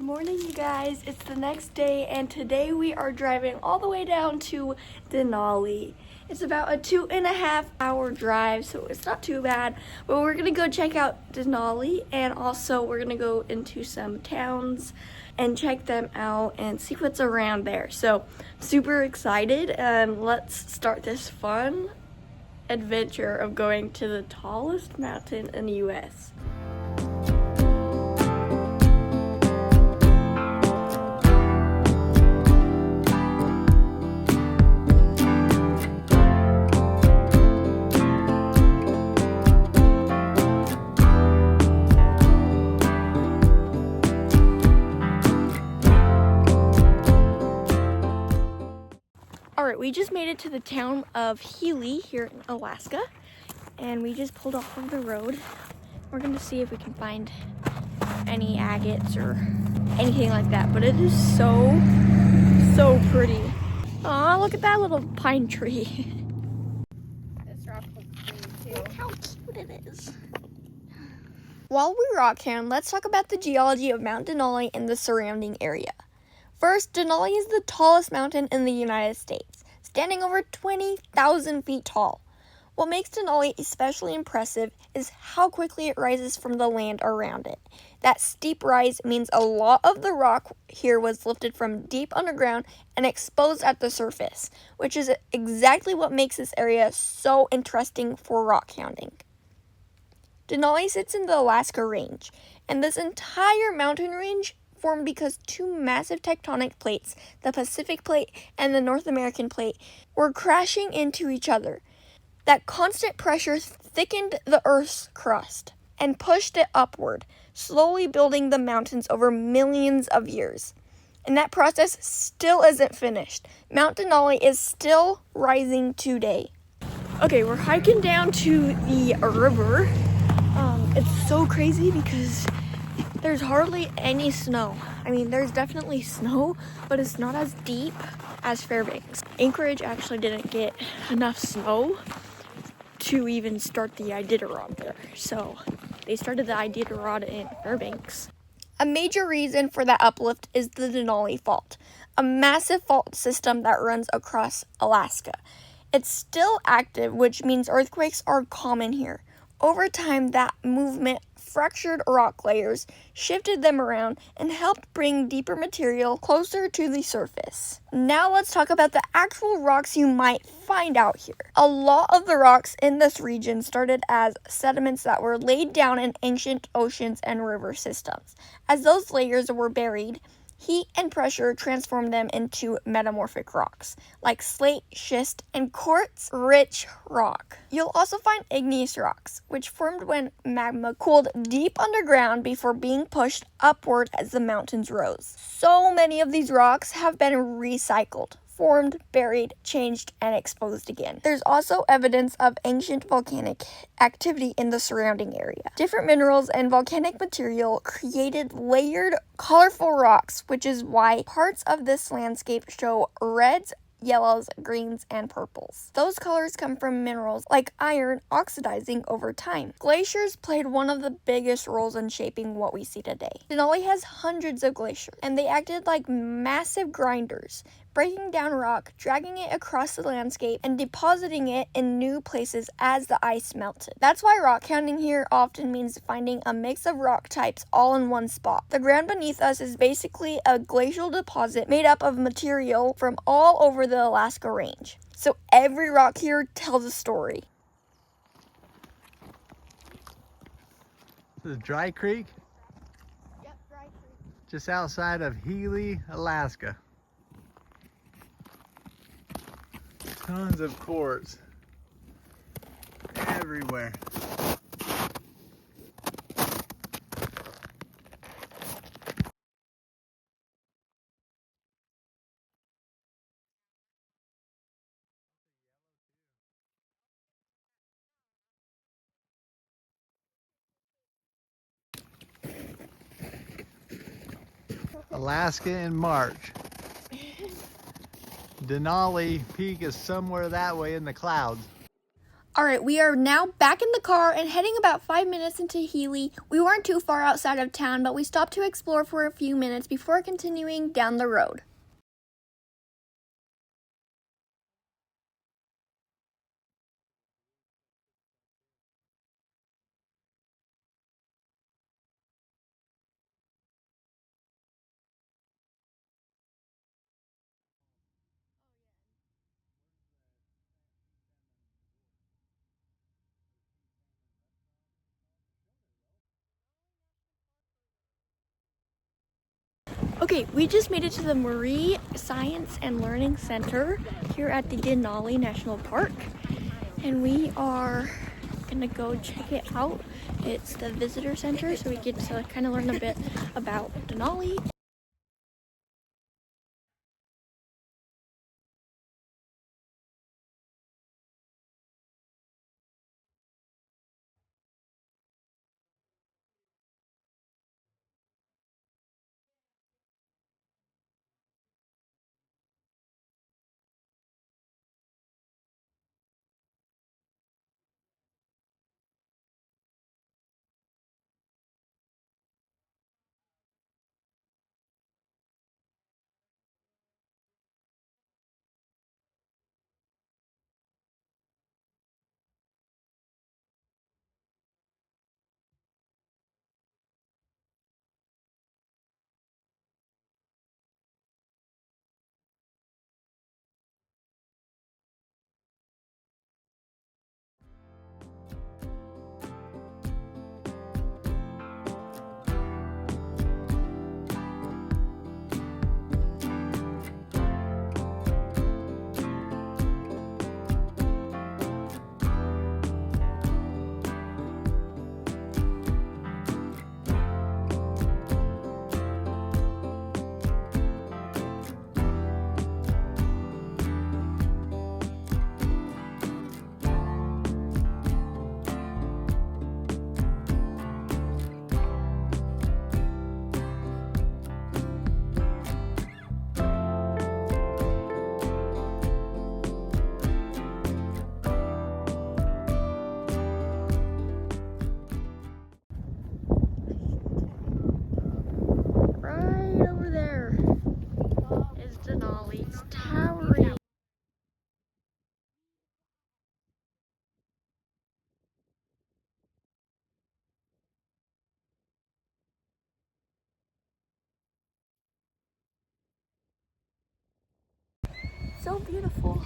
Good morning, you guys. It's the next day, and today we are driving all the way down to Denali. It's about a 2.5-hour drive, so it's not too bad. But we're gonna go check out Denali, and also we're gonna go into some towns and check them out and see what's around there. So super excited, and let's start this fun adventure of going to the tallest mountain in the US. Alright, we just made it to the town of Healy here in Alaska, and we just pulled off of the road. We're going to see if we can find any agates or anything like that, but it is so pretty. Aw, look at that little pine tree. This rock looks pretty too. Look how cute it is. While we rockhound, let's talk about the geology of Mount Denali and the surrounding area. First, Denali is the tallest mountain in the United States, standing over 20,000 feet tall. What makes Denali especially impressive is how quickly it rises from the land around it. That steep rise means a lot of the rock here was lifted from deep underground and exposed at the surface, which is exactly what makes this area so interesting for rockhounding. Denali sits in the Alaska Range, and this entire mountain range formed because two massive tectonic plates, the Pacific Plate and the North American Plate, were crashing into each other. That constant pressure thickened the Earth's crust and pushed it upward, slowly building the mountains over millions of years. And that process still isn't finished. Mount Denali is still rising today. Okay, we're hiking down to the river. It's so crazy because there's hardly any snow. I mean, there's definitely snow, but it's not as deep as Fairbanks. Anchorage actually didn't get enough snow to even start the Iditarod there. So they started the Iditarod in Fairbanks. A major reason for that uplift is the Denali Fault, a massive fault system that runs across Alaska. It's still active, which means earthquakes are common here. Over time, that movement fractured rock layers, shifted them around, and helped bring deeper material closer to the surface. Now let's talk about the actual rocks you might find out here. A lot of the rocks in this region started as sediments that were laid down in ancient oceans and river systems. As those layers were buried, heat and pressure transformed them into metamorphic rocks, like slate, schist, and quartz-rich rock. You'll also find igneous rocks, which formed when magma cooled deep underground before being pushed upward as the mountains rose. So many of these rocks have been recycled, formed, buried, changed, and exposed again. There's also evidence of ancient volcanic activity in the surrounding area. Different minerals and volcanic material created layered, colorful rocks, which is why parts of this landscape show reds, yellows, greens, and purples. Those colors come from minerals like iron oxidizing over time. Glaciers played one of the biggest roles in shaping what we see today. Denali has hundreds of glaciers, and they acted like massive grinders, breaking down rock, dragging it across the landscape, and depositing it in new places as the ice melted. That's why rockhounding here often means finding a mix of rock types all in one spot. The ground beneath us is basically a glacial deposit made up of material from all over the Alaska Range. So every rock here tells a story. This is Dry Creek? Yep, Dry Creek. Just outside of Healy, Alaska. Tons of quartz everywhere. Alaska in March. Denali Peak is somewhere that way in the clouds. Alright, we are now back in the car and heading about 5 minutes into Healy. We weren't too far outside of town, but we stopped to explore for a few minutes before continuing down the road. Okay, we just made it to the Marine Science and Learning Center here at the Denali National Park. And we are gonna go check it out. It's the visitor center, so we get to kind of learn a bit about Denali. Right over there is Denali. It's towering. So beautiful.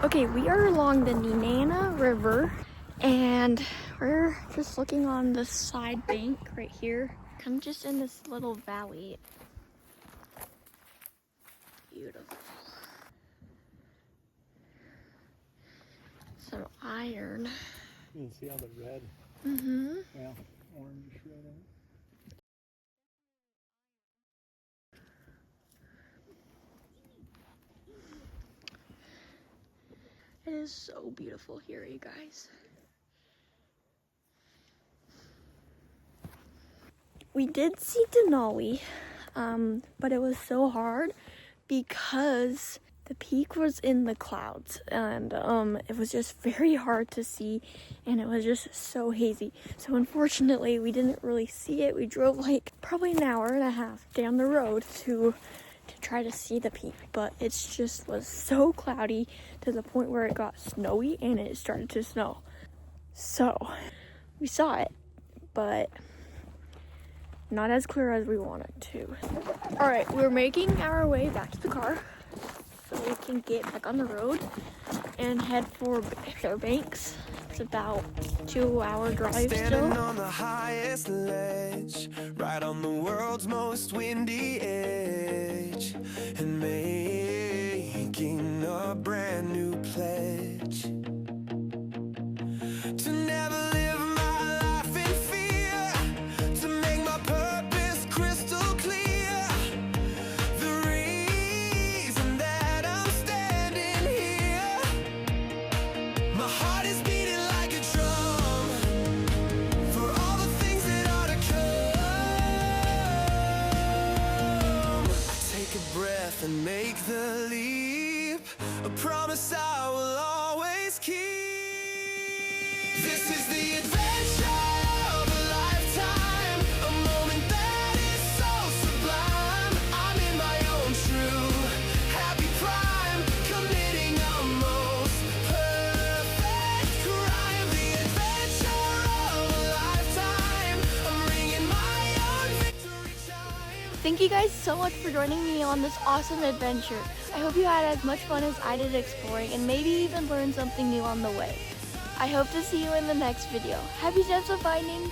Okay, we are along the Nenana River and we're just looking on the side bank right here. I'm just in this little valley. Beautiful. Some iron. You can see all the red, Mm-hmm. orange red in it. It is so beautiful here, you guys. We did see Denali, but it was so hard because the peak was in the clouds and it was just very hard to see and it was just so hazy. So unfortunately, we didn't really see it. We drove like probably an hour and a half down the road to try to see the peak, but it just was so cloudy to the point where it got snowy and it started to snow. So we saw it, but not as clear as we wanted to. All right, we're making our way back to the car so we can get back on the road and head for Fairbanks. It's about 2-hour drive still. Standing on the highest ledge, right on the world's most windy edge, and making a brand new pledge. Thank you guys so much for joining me on this awesome adventure. I hope you had as much fun as I did exploring and maybe even learned something new on the way. I hope to see you in the next video. Happy chance of finding